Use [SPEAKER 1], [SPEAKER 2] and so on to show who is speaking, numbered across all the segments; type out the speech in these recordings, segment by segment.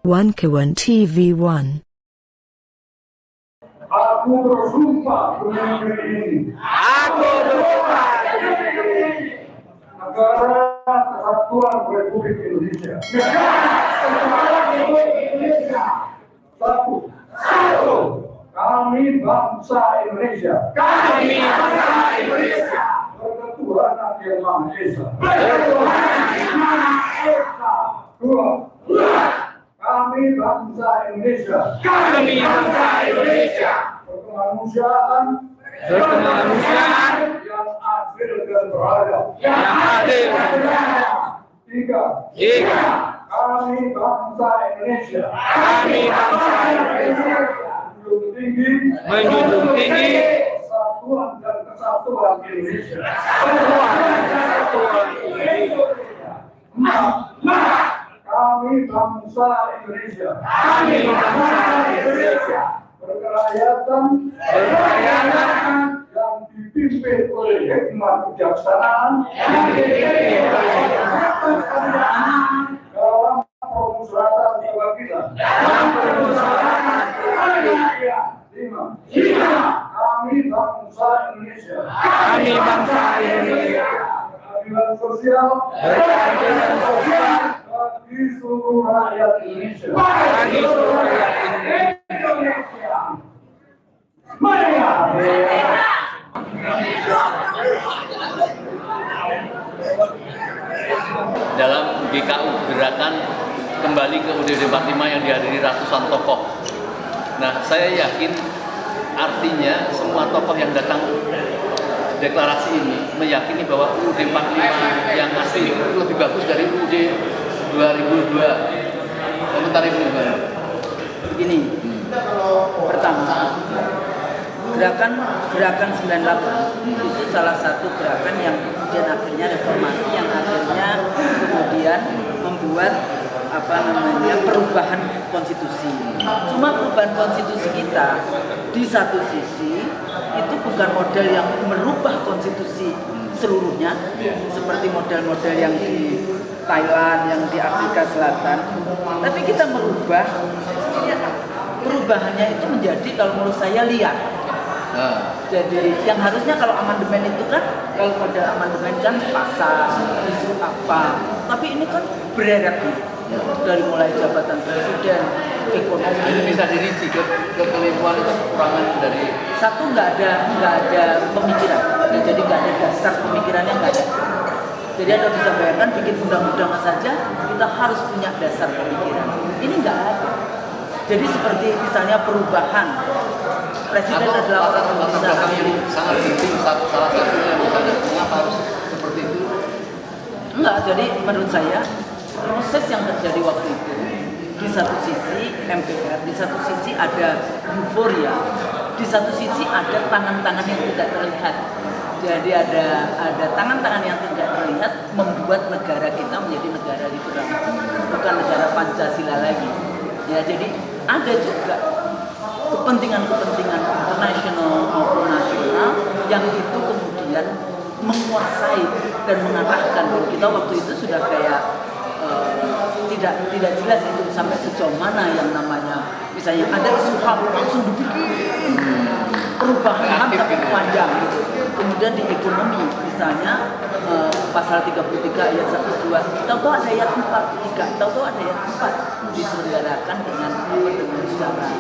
[SPEAKER 1] One Kawan TV1.
[SPEAKER 2] Aku bersumpah dengan negeri ini.
[SPEAKER 3] Aku bersumpah
[SPEAKER 2] Negara Kesatuan Republik Indonesia. Satu. Kami bangsa Indonesia.
[SPEAKER 3] kami bangsa Indonesia.
[SPEAKER 2] Berketuhanan yang Maha Esa.
[SPEAKER 3] Bertuhanan yang Maha Esa.
[SPEAKER 2] Dua. Kami bangsa Indonesia.
[SPEAKER 3] Kami bangsa Indonesia.
[SPEAKER 2] Berkemanusiaan
[SPEAKER 3] Berkemanusiaan
[SPEAKER 2] yang adil dan beradab.
[SPEAKER 3] yang adil dan beradab.
[SPEAKER 2] Tiga. Kami bangsa Indonesia.
[SPEAKER 3] Kami bangsa Indonesia.
[SPEAKER 2] Menjunjung tinggi
[SPEAKER 3] Persatuan
[SPEAKER 2] persatuan dan kesatuan Indonesia.
[SPEAKER 3] Persatuan Indonesia.
[SPEAKER 2] Empat. Kami bangsa Indonesia.
[SPEAKER 3] Kami bangsa Indonesia.
[SPEAKER 2] Berkerakyatan yang dipimpin oleh hikmat kejaksanaan dalam permusyawaratan kebangsaan. Lima. Kami bangsa Indonesia.
[SPEAKER 3] Kami bangsa Indonesia.
[SPEAKER 2] Keadilan sosial
[SPEAKER 3] Keadilan sosial
[SPEAKER 2] bagi seluruh rakyat Indonesia.
[SPEAKER 3] bagi seluruh rakyat
[SPEAKER 2] Indonesia. Merdeka!
[SPEAKER 4] Dalam GKU, gerakan kembali ke UUD 45 yang dihadiri ratusan tokoh. Nah, saya yakin artinya semua tokoh yang datang deklarasi ini meyakini bahwa UUD 45 yang asli itu lebih bagus dari UUD 2002. Komentar Ibu gimana?
[SPEAKER 5] Begini, pertama, gerakan 98 itu salah satu gerakan yang kemudian akhirnya reformasi, yang akhirnya kemudian membuat perubahan konstitusi. Cuma perubahan konstitusi kita di satu sisi itu bukan model yang merubah konstitusi seluruhnya seperti model-model yang di Thailand, yang di Afrika Selatan, tapi kita merubah, perubahannya itu menjadi, kalau menurut saya, liar. Jadi yang harusnya kalau amandemen itu kan, kalau pada amandemen kan pasal, isu apa, tapi ini kan beredar dari mulai jabatan presiden, ekonomi.
[SPEAKER 4] Itu bisa dirinci ke kekeliruan itu kekurangan dari
[SPEAKER 5] Satu, nggak ada pemikiran, jadi nggak ada dasar pemikirannya, nggak ada. Jadi Anda bisa bayangkan bikin undang-undang saja kita harus punya dasar pemikiran. Ini nggak ada. Jadi seperti misalnya perubahan, presiden adalah orang yang bisa
[SPEAKER 4] yang sangat penting, salah satunya misalnya kenapa harus seperti itu?
[SPEAKER 5] Enggak, jadi menurut saya proses yang terjadi waktu itu, di satu sisi MPR, di satu sisi ada euforia, di satu sisi ada tangan-tangan yang tidak terlihat. Jadi ada tangan-tangan yang tidak terlihat membuat negara kita menjadi negara liberal, bukan negara Pancasila lagi. Ya, jadi ada juga kepentingan-kepentingan internasional maupun nasional yang itu kemudian menguasai dan mengarahkan. Dan kita waktu itu sudah kayak tidak jelas itu sampai sejauh mana yang namanya, misalnya ada isu HAM langsung dibikin perubahan HAM sampai panjang gitu. Kemudian di ekonomi misalnya pasal 33 ayat 1 2, kita tahu ada ayat 4, kita tahu ada ayat 4 diselenggarakan dengan secara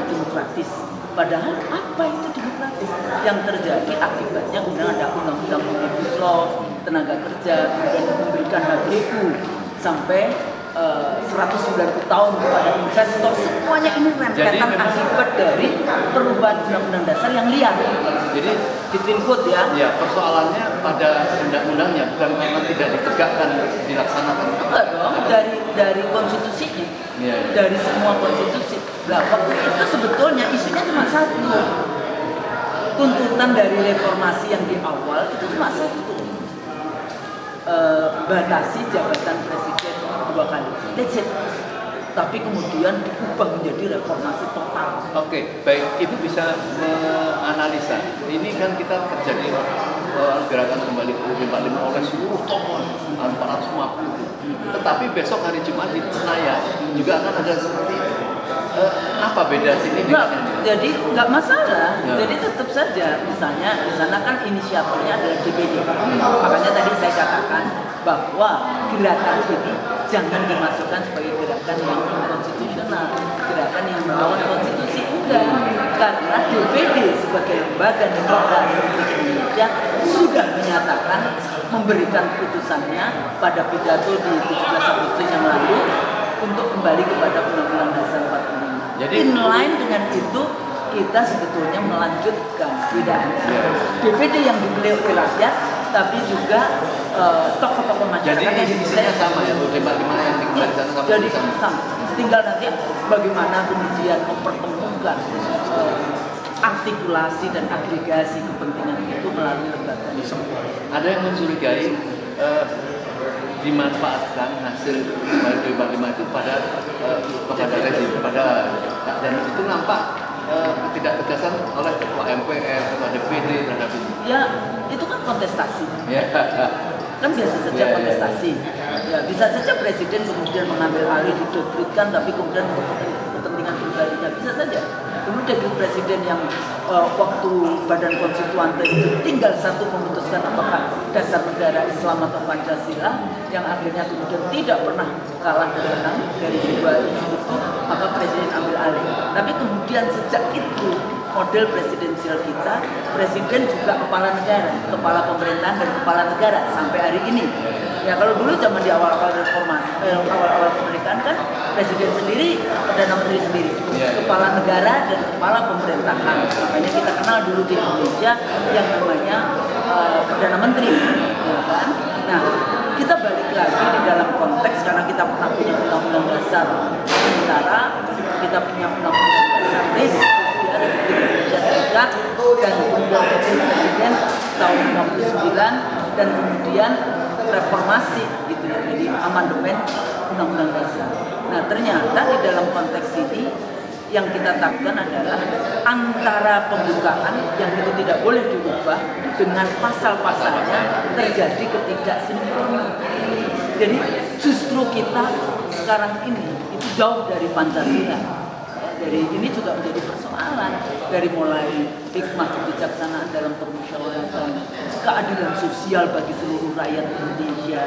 [SPEAKER 5] demokratis. Padahal apa itu demokratis? Yang terjadi akibatnya ada undang-undang Omnibus Law, tenaga kerja, kemudian memberikan HGU sampai 190 tahun kepada investor. Semuanya ini rentetan akibat dari perubahan undang-undang dasar yang liar.
[SPEAKER 4] Jadi
[SPEAKER 5] Between quote ya.
[SPEAKER 4] Ya, persoalannya pada undang-undangnya, bukan karena tidak ditegakkan, dilaksanakan.
[SPEAKER 5] Enggak dong, dari konstitusinya.
[SPEAKER 4] Ya.
[SPEAKER 5] Dari semua konstitusi. Nah, waktu itu sebetulnya isunya cuma satu. Tuntutan dari reformasi yang di awal itu cuma satu. Batasi jabatan presiden 2 kali. That's it. Tapi kemudian diubah menjadi reformasi total.
[SPEAKER 4] Oke, baik. Ibu bisa menganalisa. Ini kan kita terjadi gerakan kembali ke UUD 45 oleh seluruh tokoh 450. Tetapi besok hari Jumat di Senayan juga akan ada seperti itu. Apa beda sini
[SPEAKER 5] Enggak,
[SPEAKER 4] dengan ini?
[SPEAKER 5] jadi nggak masalah.
[SPEAKER 4] Ya.
[SPEAKER 5] Jadi tetap saja, misalnya di sana kan inisiatornya adalah DPD. Makanya tadi saya katakan bahwa gerakan ini jangan dimasukkan sebagai gerakan yang inkonstitusional, gerakan yang melawan konstitusi, enggak. Karena DPD sebagai lembaga negara Republik Indonesia sudah menyatakan memberikan putusannya pada pidato di 17 Agustus yang lalu untuk kembali kepada Undang-Undang Dasar 45.
[SPEAKER 4] Jadi
[SPEAKER 5] inline dengan itu kita sebetulnya melanjutkan tidak hanya DPD yang dipilih oleh rakyat, tapi juga tokoh-tokoh masyarakat.
[SPEAKER 4] jadi
[SPEAKER 5] yang
[SPEAKER 4] isinya sama ya, UUD 45 yang tinggal di sana sama
[SPEAKER 5] jadi
[SPEAKER 4] di sana.
[SPEAKER 5] sama. Tinggal nanti bagaimana kemudian mempertemukan artikulasi dan agregasi kepentingan itu melalui lembaga ini.
[SPEAKER 4] Ada yang mencurigai dimanfaatkan hasil UUD 45 itu kepada rezim, dan itu nampak ketidaktegasan oleh Ketua MPR, Ketua DPD terhadap itu.
[SPEAKER 5] Ya, itu kan kontestasi.
[SPEAKER 4] Ya.
[SPEAKER 5] Kan biasa saja
[SPEAKER 4] Ya, ya,
[SPEAKER 5] kontestasi. Ya, bisa saja presiden kemudian mengambil alih didekretkan, tapi kemudian untuk kepentingan pribadinya bisa saja. Dulu dekret presiden yang waktu Badan Konstituante itu tinggal satu memutuskan apakah dasar negara Islam atau Pancasila, yang akhirnya kemudian tidak pernah kalah menang dari dua itu, maka presiden ambil alih. Tapi kemudian sejak itu model presidensial kita, presiden juga kepala negara, kepala pemerintahan dan kepala negara sampai hari ini. Ya kalau dulu zaman di awal-awal reformasi, awal-awal kemerdekaan kan presiden sendiri, perdana menteri sendiri, kepala negara dan kepala pemerintahan. Makanya kita kenal dulu di Indonesia yang namanya perdana menteri, ya kan? Nah, kita balik lagi di dalam konteks karena kita pernah punya undang-undang dasar sementara, kita punya undang-undang dasar RIS ya, Republik Indonesia Serikat, dan kemudian presiden tahun 59 dan kemudian reformasi gitu ya, jadi amandemen undang-undang dasar. Nah ternyata di dalam konteks ini yang kita takutkan adalah antara pembukaan yang itu tidak boleh diubah dengan pasal-pasalnya terjadi ketidaksinkronan. Jadi justru kita sekarang ini itu jauh dari Pancasila. Dari ini juga menjadi persoalan, dari mulai hikmah kebijaksanaan dalam permusyawaratan, keadilan sosial bagi seluruh rakyat Indonesia.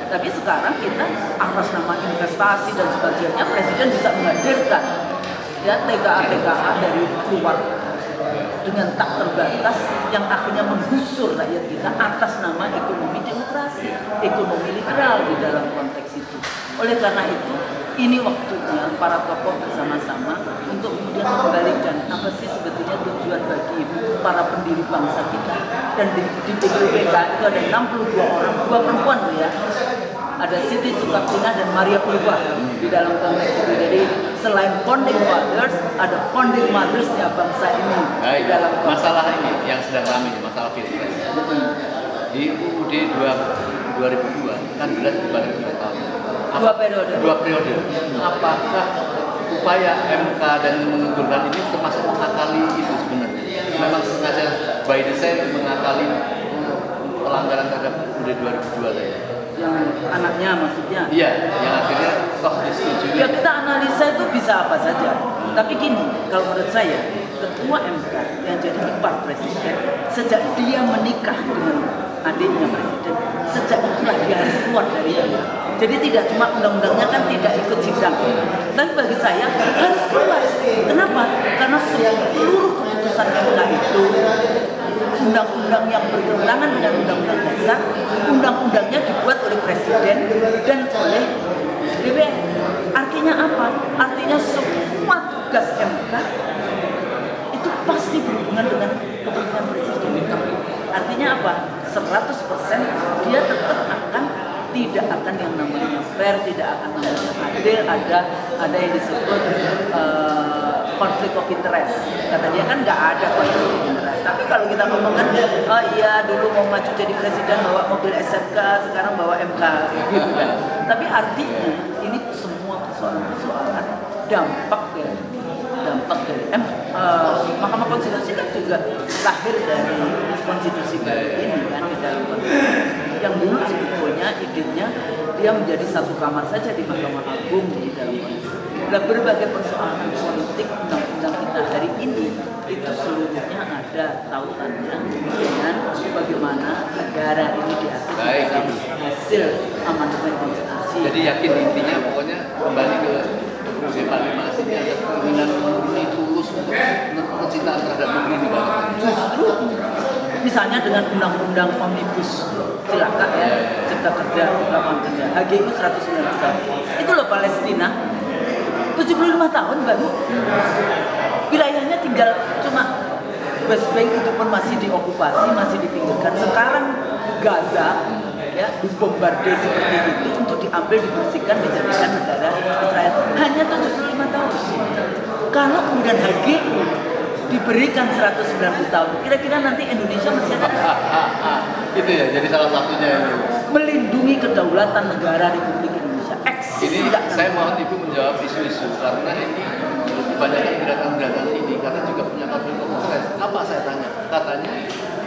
[SPEAKER 5] Tapi sekarang kita atas nama investasi dan sebagainya, presiden bisa menghadirkan ya TKA dari luar dengan tak terbatas yang akhirnya menggusur rakyat kita atas nama ekonomi demokrasi, ekonomi liberal di dalam konteks itu. Oleh karena itu, ini waktunya para tokoh bersama-sama untuk kemudian mengembalikan apa sih sebetulnya tujuan bagi para pendiri bangsa kita. Dan di PPK itu ada 62 orang, 2 perempuan tuh ya. Ada Siti Sukartina dan Maria Purba di dalam konteks itu. Jadi selain founding fathers, ada founding mothers-nya bangsa ini.
[SPEAKER 4] Baik,
[SPEAKER 5] Di dalam
[SPEAKER 4] masalah ini yang sedang ramai, masalah pilpres. Di UUD 2002 kan jelas dibanding 2 tahun.
[SPEAKER 5] Dua periode.
[SPEAKER 4] Apakah upaya MK dan mengundurkan ini termasuk mengakali itu sebenarnya? Memang sengaja by design mengakali pelanggaran terhadap UUD 2002 tadi.
[SPEAKER 5] Yang anaknya maksudnya.
[SPEAKER 4] Iya, yang akhirnya toh disetujui.
[SPEAKER 5] Ya kita analisa itu bisa apa saja. Tapi gini, kalau menurut saya, ketua MK yang jadi ipar presiden, sejak dia menikah dengan adiknya presiden, sejak itulah dia harus keluar dari MK. Jadi tidak cuma undang-undangnya kan tidak ikut sidang, tapi bagi saya harus keluar. Kenapa? Karena seluruh keputusan MK itu undang-undang yang bertentangan dengan undang-undang dasar, undang-undangnya dibuat oleh presiden dan oleh DPR. Artinya apa? Artinya semua tugas MK itu pasti berhubungan dengan kepentingan presiden. Artinya apa? 100% dia tetap akan tidak akan yang namanya fair, tidak akan namanya adil, ada yang disebut konflik of interest. Kata dia kan nggak ada konflik of interest. Tapi kalau kita ngomongkan, oh iya dulu mau maju jadi presiden bawa mobil SMK, sekarang bawa MK, gitu kan. Tapi artinya ini semua persoalan dampak dari Mahkamah Konstitusi kan juga lahir dari konstitusi baru ini kan di dalam konteks yang dulu sebetulnya Bagaimana idenya dia menjadi satu kamar saja di Mahkamah Agung di dalam konteks. Nah, berbagai persoalan politik undang-undang kita hari ini itu seluruhnya ada tautannya dengan bagaimana negara ini diatur dalam hasil amandemen konstitusi.
[SPEAKER 4] Jadi yakin intinya pokoknya kembali ke G45 ini ada keinginan murni tulus untuk kecintaan terhadap negeri ini Pak.
[SPEAKER 5] Justru misalnya dengan undang-undang omnibus silakan ya, cipta kerja, lapangan kerja, HGU 190 tahun. Itu loh Palestina 75 tahun baru. Wilayahnya tinggal cuma West Bank itu pun masih diokupasi, masih dipinggirkan. Sekarang Gaza ya dibombardir seperti itu untuk diambil, dibersihkan, dijadikan negara Israel. Hanya 75 tahun. Kalau kemudian HGU diberikan 190 tahun, kira-kira nanti Indonesia masih ada
[SPEAKER 4] Itu ya, jadi salah satunya ini.
[SPEAKER 5] melindungi kedaulatan negara Republik Indonesia.
[SPEAKER 4] Ini saya mohon Ibu menjawab isu-isu karena ini kebanyakan gerakan-gerakan ini karena juga punya konflik of interest. Apa saya tanya? Katanya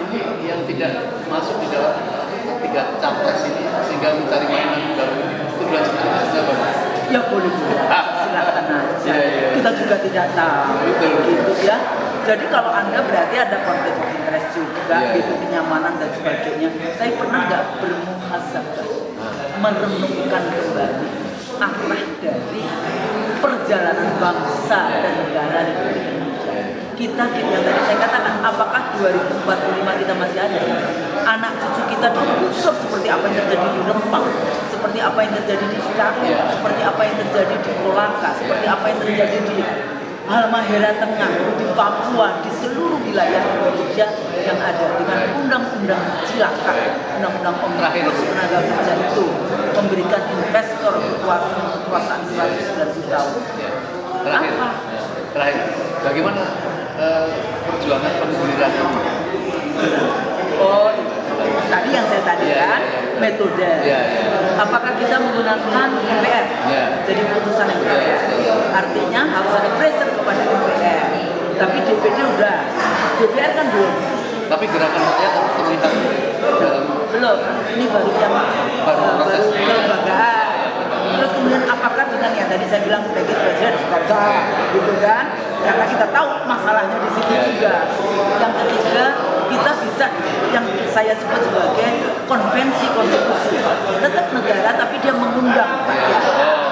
[SPEAKER 4] ini yang tidak masuk di dalam ketiga capres ini sehingga mencari mainan baru itu bulan sebelumnya sudah bagus.
[SPEAKER 5] Ya boleh silakan aja.
[SPEAKER 4] Ya.
[SPEAKER 5] Kita juga tidak tahu.
[SPEAKER 4] Betul.
[SPEAKER 5] Gitu ya. Jadi kalau Anda berarti ada konflik of interest juga,
[SPEAKER 4] Ya.
[SPEAKER 5] gitu, kenyamanan dan sebagainya. Saya pernah nggak bermuhasabah, merenungkan kembali arah dari perjalanan bangsa dan negara Republik Indonesia. Kita yang tadi saya katakan, apakah 2045 kita masih ada? Anak cucu kita digusur seperti apa yang terjadi di Rempang, seperti apa yang terjadi di IKN, seperti apa yang terjadi di Kolaka, seperti apa yang terjadi di Halmahera Tengah, di Papua, di seluruh wilayah Indonesia yang ada dengan undang-undang cilaka, undang-undang omnibus tenaga kerja itu memberikan investor kekuasaan 190 tahun.
[SPEAKER 4] Terakhir, bagaimana perjuangan pengguliran ini?
[SPEAKER 5] Oh, tadi yang saya tadikan metode. Apakah kita menggunakan MPR? Jadi putusan MPR. Artinya harus ada pressure kepada MPR. Tapi DPD udah, DPR kan belum.
[SPEAKER 4] Tapi gerakan rakyat harus terlihat dalam
[SPEAKER 5] Belum. Ini baru yang baru kelembagaan. Terus kemudian apakah dengan yang tadi saya bilang sebagai presiden gitu kan? Karena kita tahu masalahnya di situ juga. Yang ketiga, kita bisa yang saya sebut sebagai konvensi konstitusi. Tetap negara tapi dia mengundang rakyat.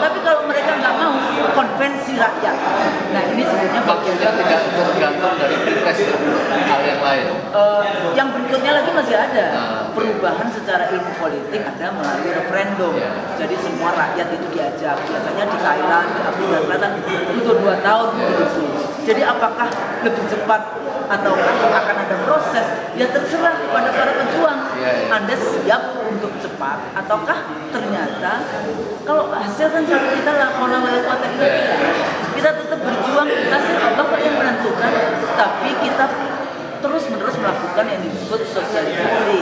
[SPEAKER 5] Tapi kalau mereka nggak mau konvensi rakyat. Nah ini sebenarnya
[SPEAKER 4] maksudnya tidak tergantung dari pilpres hal yang lain.
[SPEAKER 5] Yang berikutnya lagi masih ada perubahan secara ilmu politik ada melalui referendum. Jadi semua rakyat itu diajak. Biasanya di Thailand, di Afrika Selatan butuh 2 tahun begitu. Jadi apakah lebih cepat atau akan ada proses? Ya terserah kepada para pejuang. Anda siap untuk cepat ataukah ternyata kalau hasil kan selalu kita lakukan oleh kota kita tetap berjuang, hasil Allah yang menentukan, tapi kita terus-menerus melakukan yang disebut sosialisasi,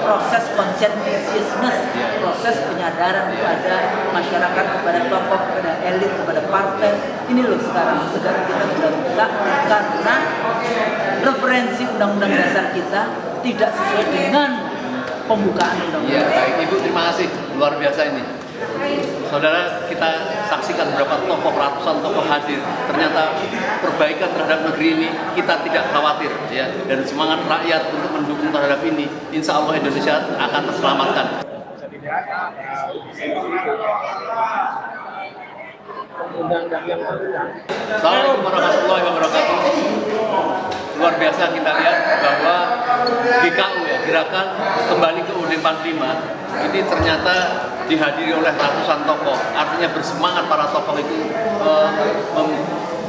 [SPEAKER 5] proses konscientiousness, proses penyadaran kepada masyarakat, kepada tokoh, kepada elit, kepada partai. Ini loh sekarang negara kita sudah rusak karena referensi undang-undang dasar kita tidak sesuai dengan pembukaan undang-undang.
[SPEAKER 4] Baik Ibu, terima kasih, luar biasa ini. Saudara, kita saksikan beberapa tokoh, ratusan tokoh hadir. Ternyata perbaikan terhadap negeri ini kita tidak khawatir, ya. Dan semangat rakyat untuk mendukung terhadap ini, insya Allah Indonesia akan terselamatkan. Assalamualaikum warahmatullahi wabarakatuh. Luar biasa kita lihat bahwa GKU ya, Gerakan Kembali ke UUD 45 ini ternyata dihadiri oleh ratusan tokoh. Artinya bersemangat para tokoh itu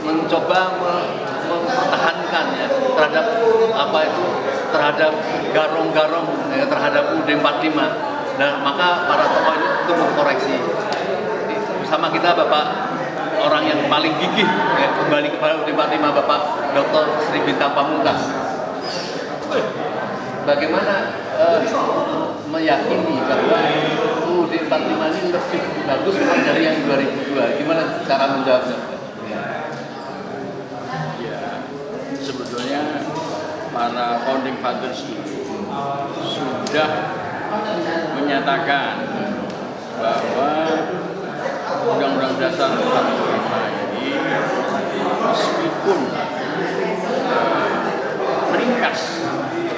[SPEAKER 4] mencoba mempertahankan ya terhadap terhadap garong-garong ya, terhadap UUD 45. Nah, maka para tokoh ini itu mengkoreksi. Bersama kita Bapak orang yang paling gigih ya, kembali kepada UUD 45, Bapak Dr. Sri Bintang Pamungkas. Bagaimana meyakini bahwa UUD 45 ini lebih bagus dari yang 2002? Gimana cara menjawabnya?
[SPEAKER 3] Ya, sebetulnya para founding fathers itu sudah
[SPEAKER 6] menyatakan bahwa Undang-Undang Dasar 45 ini meskipun ringkas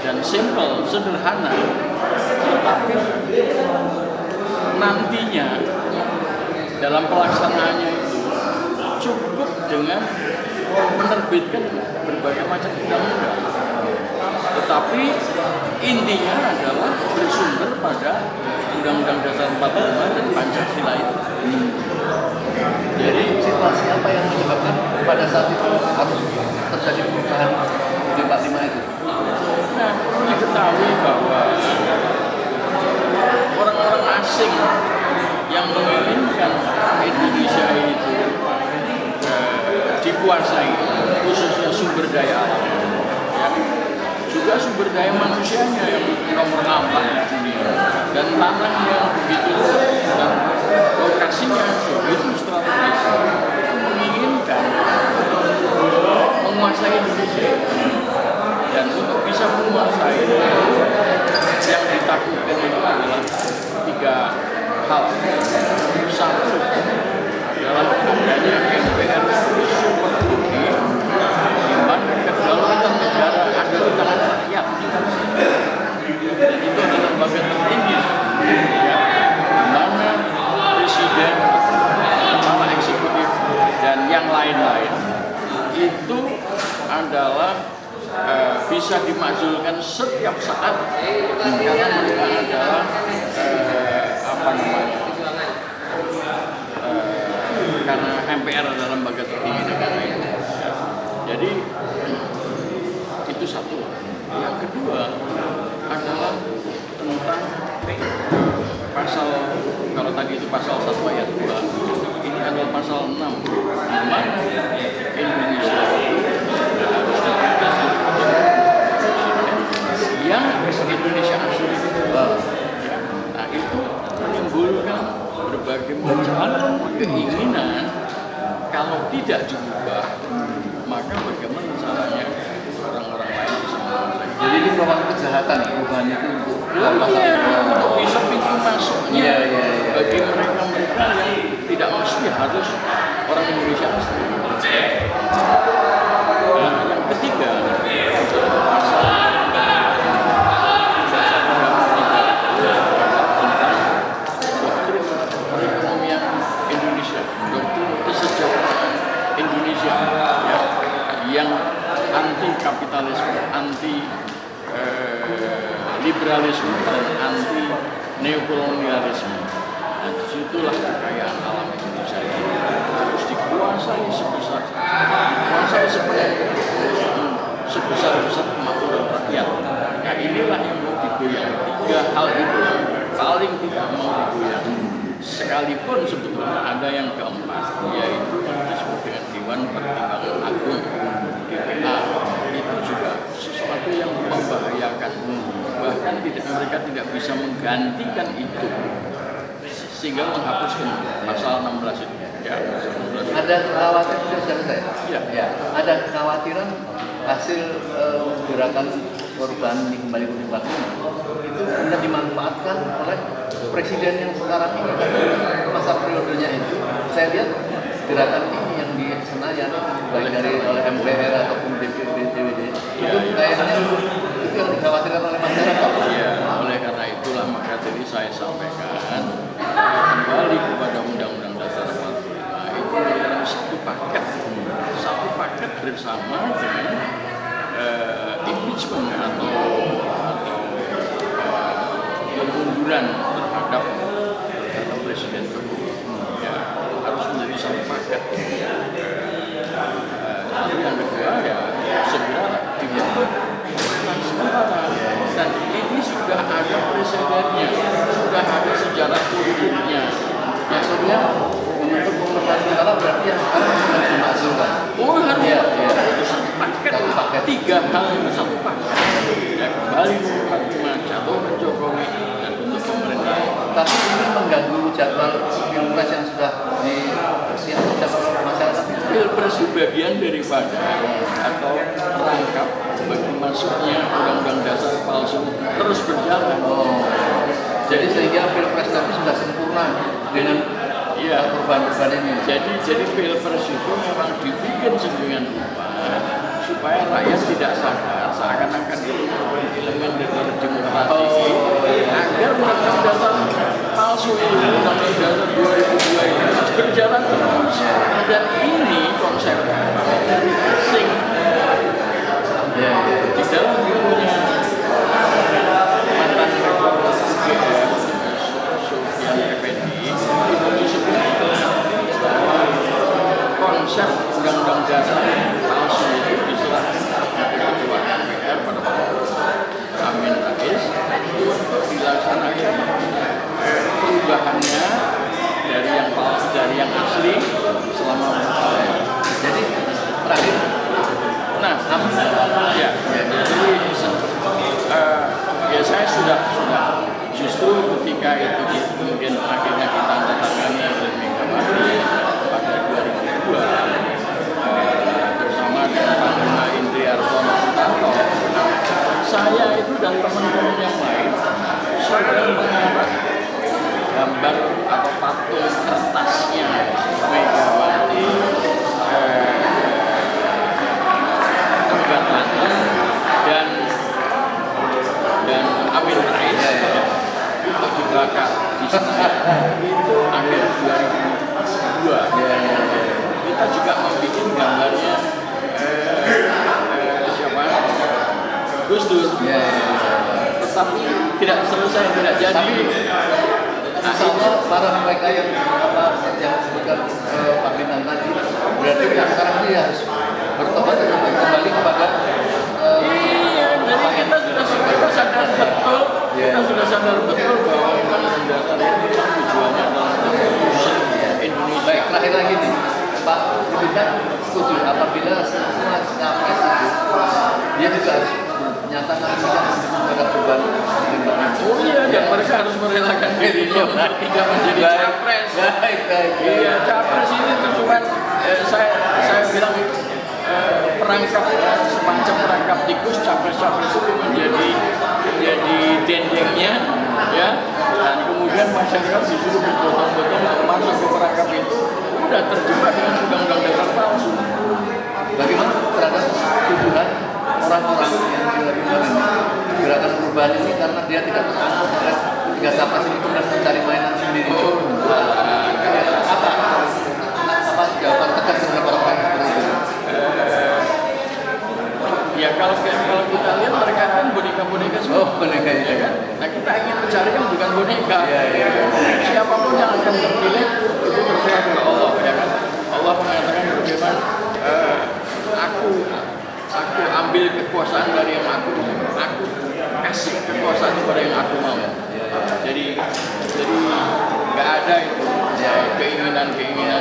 [SPEAKER 6] dan simpel, sederhana, tetapi nantinya dalam pelaksanaannya itu cukup dengan menerbitkan berbagai macam undang-undang, tetapi intinya adalah bersumber pada Undang-Undang Dasar 45 dan Pancasila itu.
[SPEAKER 4] Jadi situasi apa yang menyebabkan pada saat itu harus terjadi perubahan UUD 45 itu?
[SPEAKER 6] Nah, diketahui bahwa orang-orang asing yang menginginkan Indonesia itu dikuasai, khususnya sumber daya alam, ya, juga sumber daya manusianya yang nomor 6 di dunia, dan tanah yang begitu luas dan lokasinya begitu strategis, menginginkan menguasai Indonesia. Dan untuk bisa menguasai, yang ditakutkan itu adalah 3 hal. Satu adalah adanya MPR super bukti, di mana kedaulatan negara ada di tangan rakyat, dan itu adalah lembaga tertinggi, ya, di mana presiden, kepala eksekutif, dan yang lain-lain itu adalah bisa dimakzulkan setiap saat, karena mereka adalah karena MPR adalah lembaga tertinggi negara itu. Jadi itu satu. Yang kedua adalah tentang pasal, kalau tadi itu pasal 1 ayat 2, ini adalah pasal 6, di mana Indonesia yang Indonesia asli. Nah, itu menimbulkan berbagai macam keinginan. Kalau tidak diubah, maka bagaimana caranya orang-orang lain bisa menguasai?
[SPEAKER 4] Jadi ini merupakan kejahatan perubahan itu untuk
[SPEAKER 6] untuk bisa pintu masuknya bagi
[SPEAKER 4] Iya.
[SPEAKER 6] mereka-mereka yang tidak mesti harus orang Indonesia asli. Nah, yang ketiga, pasal doktrin perekonomian Indonesia, doktrin kesejahteraan Indonesia, ya, yang anti kapitalisme, anti liberalisme, dan anti neokolonialisme. Dan disitulah kekayaan alam Indonesia itu harus dikuasai sebesar kemakmuran rakyat. Nah, inilah yang mau digoyang. 3 hal itu yang paling tidak mau digoyang. Sekalipun sebetulnya ada yang keempat, yaitu yang disebut dengan Dewan Pertimbangan Agung (DPA). Itu juga sesuatu yang membahayakan. Bahkan mereka tidak bisa menggantikan itu, sehingga menghapuskan pasal 16 itu. Ya,
[SPEAKER 4] Ada kekhawatiran
[SPEAKER 6] Ya.
[SPEAKER 4] Ada kekhawatiran hasil gerakan perubahan ini kembali ke Undang itu bisa dimanfaatkan oleh presiden yang sekarang ini. Masa periodenya itu, saya lihat gerakan ini yang di Senayan, baik oleh MPR ataupun DPD, itu kayaknya itu yang dikhawatirkan oleh masyarakat.
[SPEAKER 6] Ya, oleh karena itulah maka tadi saya sampaikan kembali kepada Undang-Undang Dasar 45 itu adalah satu paket bersama dengan impeachment atau pemunduran terhadap presiden Jokowi. Ya, harus menjadi satu paket. Lalu yang kedua ya segera dilakukan sementara. Dan ini sudah ada presidennya, sudah ada sejarah politiknya.
[SPEAKER 4] Maksudnya untuk pemerintahan sementara berarti yang sekarang harus dimakzulkan.
[SPEAKER 6] Oh, harus
[SPEAKER 4] Iya.
[SPEAKER 6] satu paket. 3 hal itu satu paket. Ya, kembali jatuh ke Jokowi dan untuk pemerintah.
[SPEAKER 4] Tapi ini mengganggu jadwal pilpres yang sudah disiapkan masyarakat.
[SPEAKER 6] Pilpres itu bagian daripada atau rangkap bagi masuknya Undang-Undang Dasar palsu terus berjalan.
[SPEAKER 4] Jadi sehingga Pilpres nanti sudah sempurna dengan perubahan-perubahan ini.
[SPEAKER 6] Jadi Pilpres itu memang dibikin sedemikian rupa supaya rakyat tidak sadar seakan-akan itu elemen dari demokrasi agar undang-undang dasar palsu ini, undang-undang dasar 2002 ini berjalan terus. Dan ini konsepnya dari asing di dalam bukunya mantan rektor UGM Sufyan Effendi itu disebutkan bahwa konsep undang-undang dasar palsu itu diserahkan kepada Ketua MPR pada waktu Amin Rais untuk dilaksanakan perubahannya dari yang asli selama bertahun.
[SPEAKER 4] Jadi terakhir,
[SPEAKER 6] Nah, jadi saya sudah justru ketika itu kemudian akhirnya ditandatangani oleh Megawati pada 2002 bersama dengan Panglima Indri Artono Sutanto, saya itu dan teman-teman yang lain sudah mengarah gambar atau patung kertasnya Megawati dan Amin Rais itu dibakar di Senayan itu akhir 2002. Kita juga membuat gambarnya siapa? Gus Dur. Tetapi tidak selesai, tidak jadi.
[SPEAKER 4] tapi asalnya para mereka yang disebutkan Pak Bintang tadi, berarti sekarang dia harus bertobat dan kembali kepada
[SPEAKER 6] jadi kita sadar betul, sudah sadar betul bahwa undang-undang dasar itu tujuannya adalah Indonesia.
[SPEAKER 4] Baik, terakhir lagi nih, Pak Bintang setuju apabila semua capres itu dia juga harus menyatakan sikap terhadap perubahan itu.
[SPEAKER 6] Oh iya, dan mereka harus merelakan dirinya untuk tidak menjadi capres. Iya, capres ini tuh cuma saya bilang perangkap semacam perangkap tikus. Capres-capres itu menjadi dendengnya, ya, dan kemudian masyarakat disuruh betul-betul untuk masuk ke perangkap itu udah terjebak dengan undang-undang dasar palsu.
[SPEAKER 4] Bagaimana terhadap tuduhan orang-orang yang dilakukan gerakan perubahan ini karena dia tidak terangkut oleh tiga capres ini kemudian mencari mainan sendiri? Apa jawaban tegas terhadap orang-orang seperti itu?
[SPEAKER 6] Ya kalau kita lihat mereka kan boneka-boneka semua.
[SPEAKER 4] Oh, boneka ya kan?
[SPEAKER 6] Nah kita ingin mencari kan bukan boneka. Siapapun yang akan terpilih itu terserah kepada Allah, ya kan? Allah mengatakan bagaimana aku ambil kekuasaan dari yang aku kasih kekuasaan kepada yang aku mau. Jadi nggak ada itu keinginan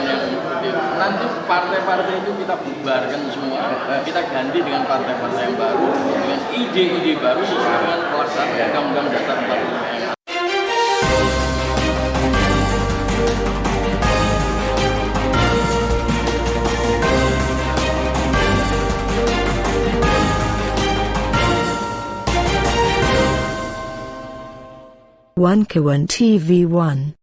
[SPEAKER 6] yang seperti itu. Nanti partai-partai itu kita bubarkan semua, kita ganti dengan partai-partai yang baru dengan ide-ide baru sesuai dengan pelaksanaan undang-undang dasar 45.
[SPEAKER 1] One Kawan TV 1